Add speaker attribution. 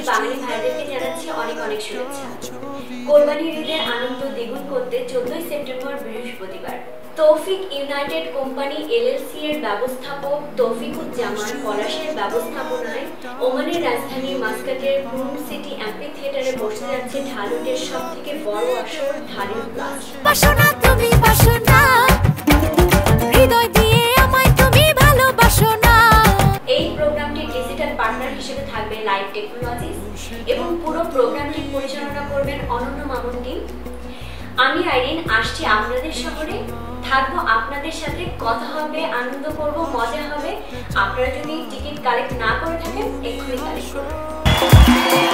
Speaker 1: বাঙালি ভাইদেরকে জানাচ্ছি অনেক অনেক শুভেচ্ছা। কোরবানির ঈদের আনন্দ দ্বিগুণ করতে 14 সেপ্টেম্বর বৃহস্পতিবার তৌফিক ইউনাইটেড কোম্পানি এলএলসি এর ব্যবস্থাপক তৌফিকুজ্জামান পলাশের ব্যবস্থাপনায় ওমানের রাজধানী মাস্কাটের ক্রুম সিটি অ্যাম্পি থিয়েটারে বসতে যাচ্ছে ঢালিউডের সবথেকে বড় আসর ঢালিউড প্লাস।
Speaker 2: বাসনা তুমি বাসনা হৃদয় দিয়ে আমায় তুমি ভালোবাসো না।
Speaker 1: এই প্রোগ্রামটির ডিজিটাল পার্টনার হিসেবে থাকবে লাইভ টেকনোলজিস এবং পুরো প্রোগ্রামটি পরিচালনা করবেন অনন্য মামুন টিম। আমি আইরিন আসছি আপনাদের শহরে, থাকবো আপনাদের সাথে, কথা হবে, আনন্দ করব, মজা হবে। আপনারা যদি টিকিট কালেক্ট না করে থাকেন এক্ষুনি কালেক্ট করুন।